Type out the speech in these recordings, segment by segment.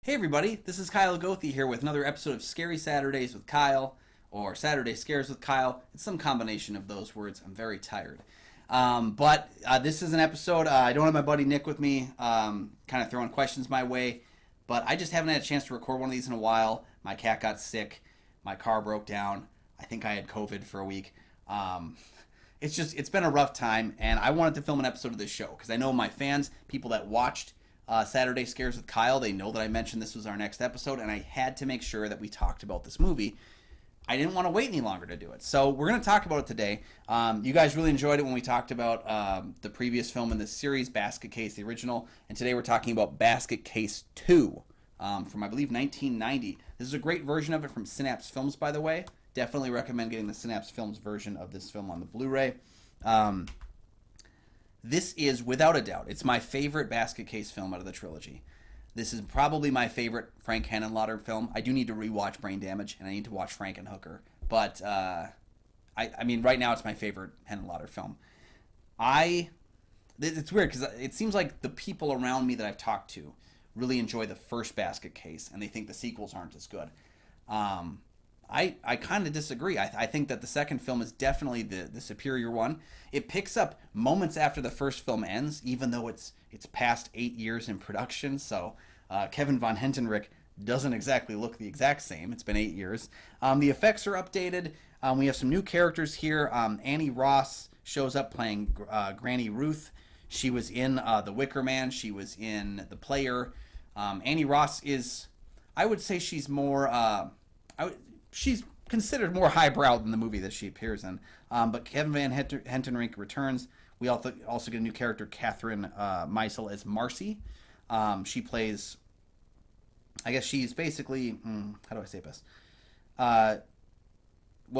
Hey everybody, this is Kyle Goethe here with another episode of Scary Saturdays with Kyle, or Saturday Scares with Kyle. It's some combination of those words. I'm very tired. But this is an episode, I don't have my buddy Nick with me, kind of throwing questions my way, but I just haven't had a chance to record one of these in a while. My cat got sick, my car broke down, I think I had COVID for a week. It's been a rough time, and I wanted to film an episode of this show, because I know my fans, people that watched Saturday Scares with Kyle, they know that I mentioned this was our next episode, and I had to make sure that we talked about this movie. I didn't want to wait any longer to do it, so we're going to talk about it today. You guys really enjoyed it when we talked about the previous film in this series, Basket Case, the original, and today we're talking about Basket Case 2 from, I believe, 1990. This is a great version of it from Synapse Films, by the way. Definitely recommend getting the Synapse Films version of this film on the Blu-ray. This is, without a doubt, it's my favorite Basket Case film out of the trilogy. This is probably my favorite Frank Henenlotter film. I do need to rewatch Brain Damage, and I need to watch Frankenhooker. But, I mean, right now it's my favorite Henenlotter film. It's weird, because it seems like the people around me that I've talked to really enjoy the first Basket Case, and they think the sequels aren't as good. I kind of disagree. I think that the second film is definitely the superior one. It picks up moments after the first film ends, even though it's past 8 years in production. So Kevin von Hentenrich doesn't exactly look the exact same. It's been 8 years. The effects are updated. We have some new characters here. Annie Ross shows up playing Granny Ruth. She was in The Wicker Man. She was in The Player. Annie Ross is, I would say she's more... she's considered more highbrow than the movie that she appears in. But Kevin Van Hentenrink returns. We also get a new character, Catherine Meisel, as Marcy. She plays, I guess she's basically, how do I say this? Well,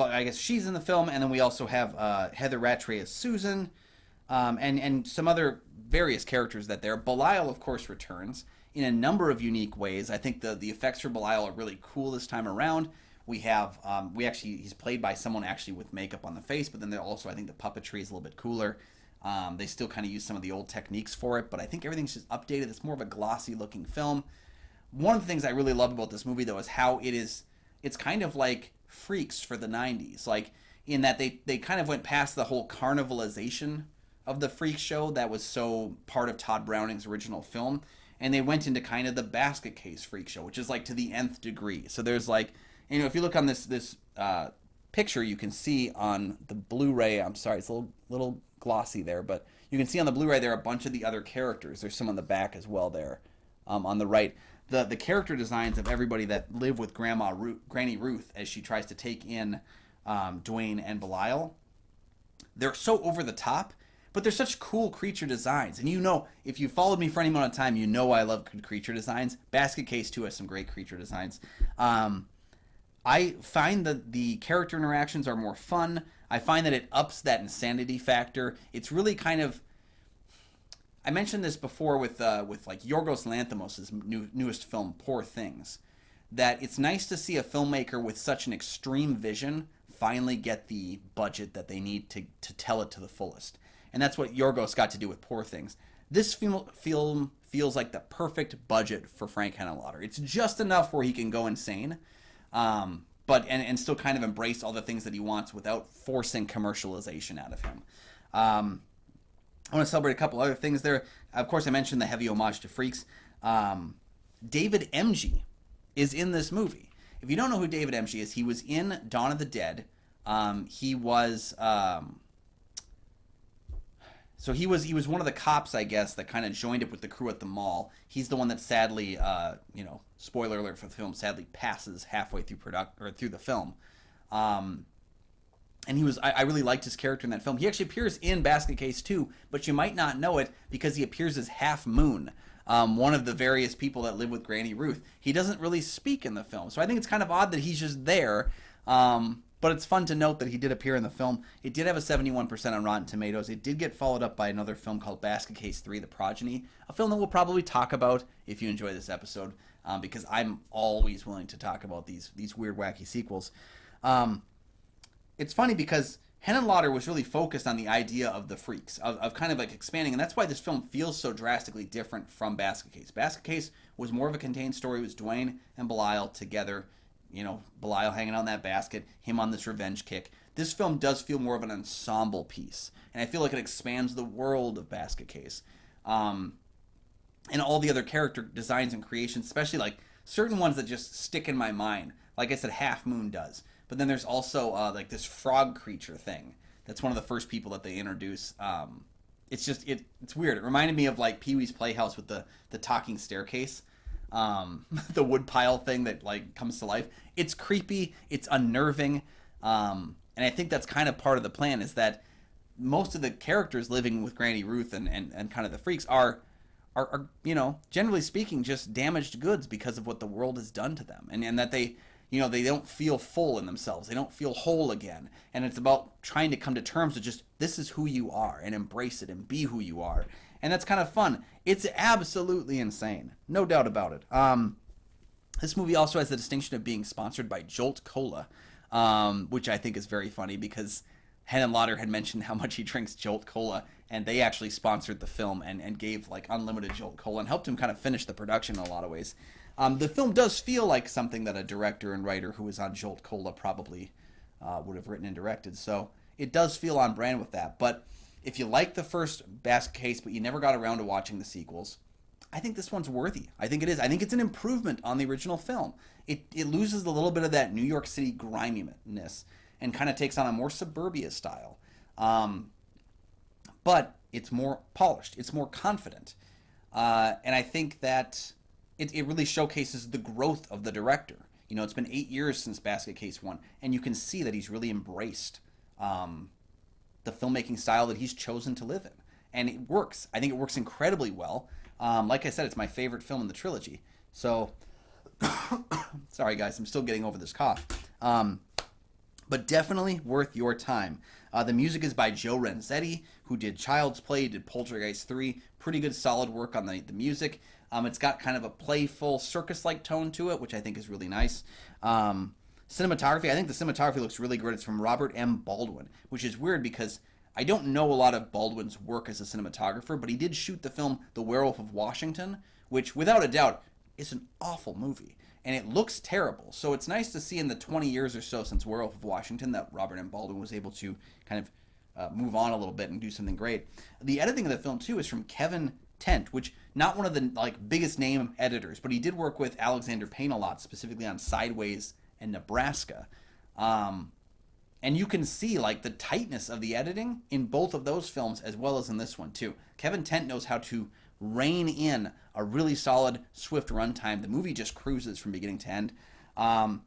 I guess she's in the film, and then we also have Heather Rattray as Susan, and some other various characters that there. Belial, of course, returns in a number of unique ways. I think the effects for Belial are really cool this time around. We have, he's played by someone actually with makeup on the face, but then also, I think the puppetry is a little bit cooler. They still kind of use some of the old techniques for it, but I think everything's just updated. It's more of a glossy looking film. One of the things I really love about this movie, though, is how it's kind of like Freaks for the 90s. Like, in that they kind of went past the whole carnivalization of the Freak show that was so part of Todd Browning's original film, and they went into kind of the Basket Case Freak show, which is like to the nth degree. So there's like, if you look on this picture, you can see on the Blu-ray, I'm sorry, it's a little glossy there, but you can see on the Blu-ray there are a bunch of the other characters. There's some on the back as well there on the right. The character designs of everybody that live with Granny Ruth as she tries to take in Dwayne and Belial, they're so over the top, but they're such cool creature designs. And if you followed me for any amount of time, you know I love good creature designs. Basket Case 2 has some great creature designs. I find that the character interactions are more fun. I find that it ups that insanity factor. It's really kind of... I mentioned this before with like Yorgos Lanthimos' newest film, Poor Things, that it's nice to see a filmmaker with such an extreme vision finally get the budget that they need to tell it to the fullest. And that's what Yorgos got to do with Poor Things. This film feels like the perfect budget for Frank Henenlotter. It's just enough where he can go insane, but still kind of embrace all the things that he wants without forcing commercialization out of him. I want to celebrate a couple other things there. Of course, I mentioned the heavy homage to Freaks. David Emge is in this movie. If you don't know who David Emge is, he was in Dawn of the Dead. He was one of the cops, I guess, that kind of joined up with the crew at the mall. He's the one that sadly, spoiler alert for the film, sadly passes halfway through the film. And I really liked his character in that film. He actually appears in Basket Case 2, but you might not know it because he appears as Half Moon, one of the various people that live with Granny Ruth. He doesn't really speak in the film, so I think it's kind of odd that he's just there. But it's fun to note that he did appear in the film. It did have a 71% on Rotten Tomatoes. It did get followed up by another film called Basket Case 3, The Progeny, a film that we'll probably talk about if you enjoy this episode, because I'm always willing to talk about these weird, wacky sequels. It's funny because Henenlotter was really focused on the idea of the freaks, of kind of like expanding, and that's why this film feels so drastically different from Basket Case. Basket Case was more of a contained story. It was Dwayne and Belial together, Belial hanging on that basket, him on this revenge kick. This film does feel more of an ensemble piece, and I feel like it expands the world of Basket Case. And all the other character designs and creations, especially like certain ones that just stick in my mind. Like I said, Half Moon does. But then there's also like this frog creature thing. That's one of the first people that they introduce. It's weird. It reminded me of like Pee-wee's Playhouse with the talking staircase, the wood pile thing that like comes to life. It's creepy. It's unnerving, and I think that's kind of part of the plan, is that most of the characters living with Granny Ruth and kind of the freaks are generally speaking, just damaged goods because of what the world has done to them, and that they don't feel full in themselves. They don't feel whole again. And it's about trying to come to terms with just, this is who you are, and embrace it and be who you are. And that's kind of fun. It's absolutely insane. No doubt about it. This movie also has the distinction of being sponsored by Jolt Cola, which I think is very funny because Henenlotter had mentioned how much he drinks Jolt Cola, and they actually sponsored the film and gave like unlimited Jolt Cola and helped him kind of finish the production in a lot of ways. The film does feel like something that a director and writer who was on Jolt Cola probably would have written and directed. So it does feel on brand with that. But if you like the first Basket Case, but you never got around to watching the sequels, I think this one's worthy. I think it is. I think it's an improvement on the original film. It loses a little bit of that New York City griminess and kind of takes on a more suburbia style. But it's more polished. It's more confident. And I think that it really showcases the growth of the director. It's been 8 years since Basket Case 1, and you can see that he's really embraced the filmmaking style that he's chosen to live in. And it works. I think it works incredibly well. Like I said, it's my favorite film in the trilogy. So, sorry guys, I'm still getting over this cough. But definitely worth your time. The music is by Joe Renzetti, who did Child's Play, did Poltergeist 3. Pretty good, solid work on the music. It's got kind of a playful, circus-like tone to it, which I think is really nice. Cinematography, I think the cinematography looks really good. It's from Robert M. Baldwin, which is weird because I don't know a lot of Baldwin's work as a cinematographer, but he did shoot the film The Werewolf of Washington, which, without a doubt, is an awful movie. And it looks terrible. So it's nice to see in the 20 years or so since Werewolf of Washington that Robert M. Baldwin was able to kind of move on a little bit and do something great. The editing of the film, too, is from Kevin Tent, which, not one of the biggest name editors, but he did work with Alexander Payne a lot, specifically on Sideways and Nebraska. And you can see the tightness of the editing in both of those films as well as in this one, too. Kevin Tent knows how to rein in a really solid, swift runtime. The movie just cruises from beginning to end. The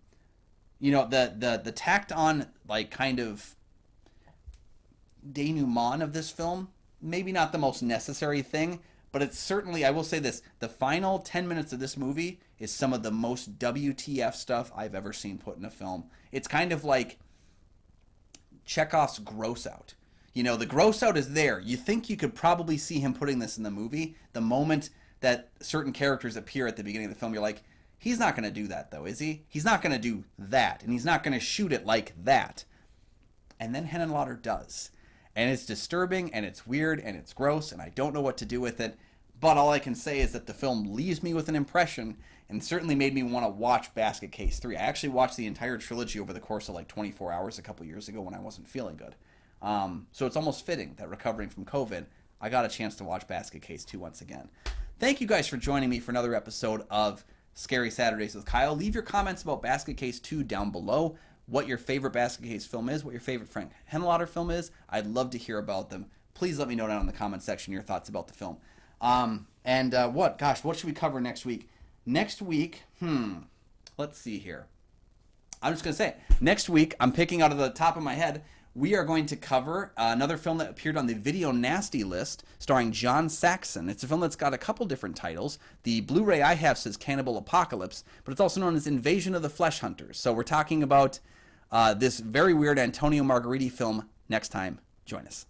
tacked on kind of denouement of this film, maybe not the most necessary thing, but it's certainly, I will say this, the final 10 minutes of this movie is some of the most WTF stuff I've ever seen put in a film. It's kind of like Chekhov's gross out. The gross out is there. You think you could probably see him putting this in the movie. The moment that certain characters appear at the beginning of the film, you're like, he's not going to do that, though, is he? He's not going to do that, and he's not going to shoot it like that. And then Henenlotter does. And it's disturbing, and it's weird, and it's gross, and I don't know what to do with it. But all I can say is that the film leaves me with an impression, and certainly made me want to watch Basket Case 3. I actually watched the entire trilogy over the course of 24 hours a couple years ago when I wasn't feeling good. So it's almost fitting that recovering from COVID, I got a chance to watch Basket Case 2 once again. Thank you guys for joining me for another episode of Scary Saturdays with Kyle. Leave your comments about Basket Case 2 down below. What your favorite Basket Case film is, what your favorite Frank Henenlotter film is. I'd love to hear about them. Please let me know down in the comment section your thoughts about the film. What should we cover next week? Next week, let's see here. I'm just going to say, next week, I'm picking out of the top of my head, we are going to cover another film that appeared on the Video Nasty list, starring John Saxon. It's a film that's got a couple different titles. The Blu-ray I have says Cannibal Apocalypse, but it's also known as Invasion of the Flesh Hunters. So we're talking about this very weird Antonio Margheriti film next time. Join us.